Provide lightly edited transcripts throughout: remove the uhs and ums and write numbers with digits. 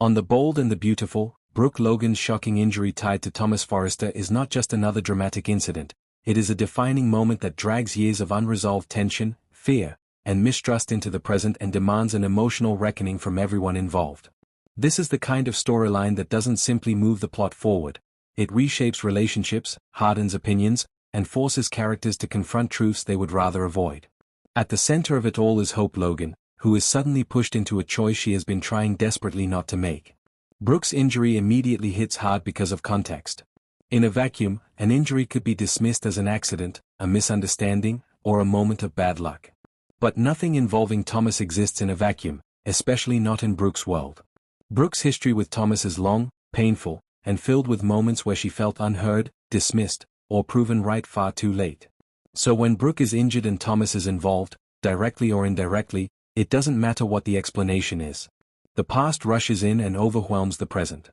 On The Bold and the Beautiful, Brooke Logan's shocking injury tied to Thomas Forrester is not just another dramatic incident, it is a defining moment that drags years of unresolved tension, fear, and mistrust into the present and demands an emotional reckoning from everyone involved. This is the kind of storyline that doesn't simply move the plot forward, it reshapes relationships, hardens opinions, and forces characters to confront truths they would rather avoid. At the center of it all is Hope Logan, who is suddenly pushed into a choice she has been trying desperately not to make. Brooke's injury immediately hits hard because of context. In a vacuum, an injury could be dismissed as an accident, a misunderstanding, or a moment of bad luck. But nothing involving Thomas exists in a vacuum, especially not in Brooke's world. Brooke's history with Thomas is long, painful, and filled with moments where she felt unheard, dismissed, or proven right far too late. So when Brooke is injured and Thomas is involved, directly or indirectly, it doesn't matter what the explanation is. The past rushes in and overwhelms the present.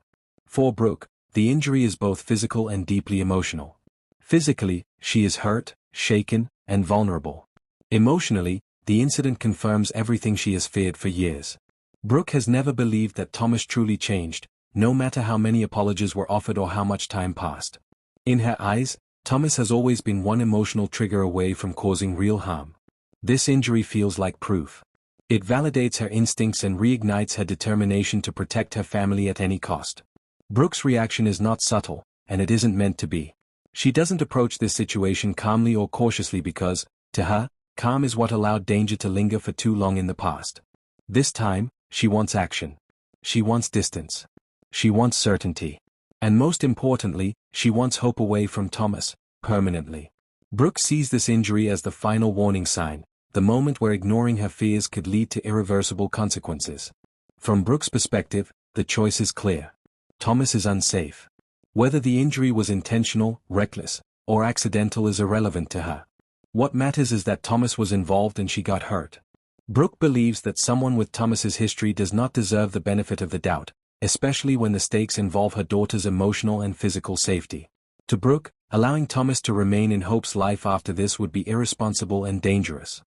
For Brooke, the injury is both physical and deeply emotional. Physically, she is hurt, shaken, and vulnerable. Emotionally, the incident confirms everything she has feared for years. Brooke has never believed that Thomas truly changed, no matter how many apologies were offered or how much time passed. In her eyes, Thomas has always been one emotional trigger away from causing real harm. This injury feels like proof. It validates her instincts and reignites her determination to protect her family at any cost. Brooke's reaction is not subtle, and it isn't meant to be. She doesn't approach this situation calmly or cautiously because, to her, calm is what allowed danger to linger for too long in the past. This time, she wants action. She wants distance. She wants certainty. And most importantly, she wants hope away from Thomas, permanently. Brooke sees this injury as the final warning sign, the moment where ignoring her fears could lead to irreversible consequences. From Brooke's perspective, the choice is clear. Thomas is unsafe. Whether the injury was intentional, reckless, or accidental is irrelevant to her. What matters is that Thomas was involved and she got hurt. Brooke believes that someone with Thomas's history does not deserve the benefit of the doubt, especially when the stakes involve her daughter's emotional and physical safety. To Brooke, allowing Thomas to remain in Hope's life after this would be irresponsible and dangerous.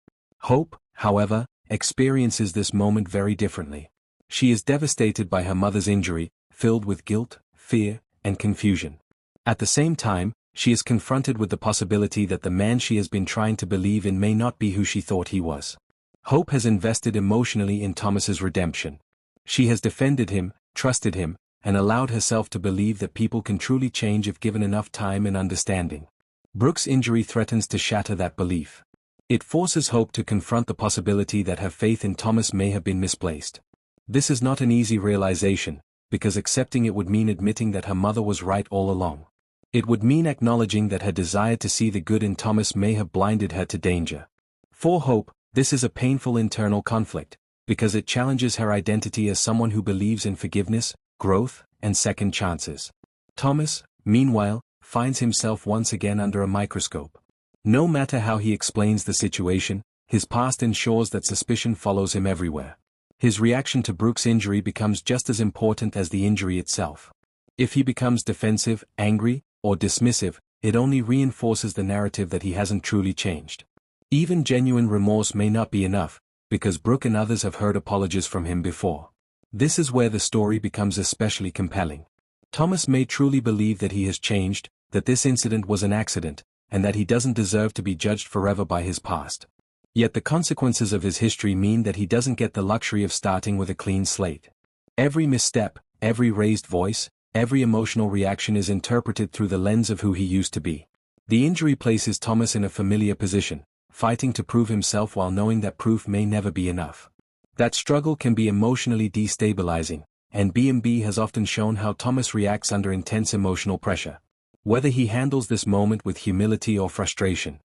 Hope, however, experiences this moment very differently. She is devastated by her mother's injury, filled with guilt, fear, and confusion. At the same time, she is confronted with the possibility that the man she has been trying to believe in may not be who she thought he was. Hope has invested emotionally in Thomas's redemption. She has defended him, trusted him, and allowed herself to believe that people can truly change if given enough time and understanding. Brooke's injury threatens to shatter that belief. It forces Hope to confront the possibility that her faith in Thomas may have been misplaced. This is not an easy realization, because accepting it would mean admitting that her mother was right all along. It would mean acknowledging that her desire to see the good in Thomas may have blinded her to danger. For Hope, this is a painful internal conflict, because it challenges her identity as someone who believes in forgiveness, growth, and second chances. Thomas, meanwhile, finds himself once again under a microscope. No matter how he explains the situation, his past ensures that suspicion follows him everywhere. His reaction to Brooke's injury becomes just as important as the injury itself. If he becomes defensive, angry, or dismissive, it only reinforces the narrative that he hasn't truly changed. Even genuine remorse may not be enough, because Brooke and others have heard apologies from him before. This is where the story becomes especially compelling. Thomas may truly believe that he has changed, that this incident was an accident, and that he doesn't deserve to be judged forever by his past. Yet the consequences of his history mean that he doesn't get the luxury of starting with a clean slate. Every misstep, every raised voice, every emotional reaction is interpreted through the lens of who he used to be. The injury places Thomas in a familiar position, fighting to prove himself while knowing that proof may never be enough. That struggle can be emotionally destabilizing, and B&B has often shown how Thomas reacts under intense emotional pressure. Whether he handles this moment with humility or frustration,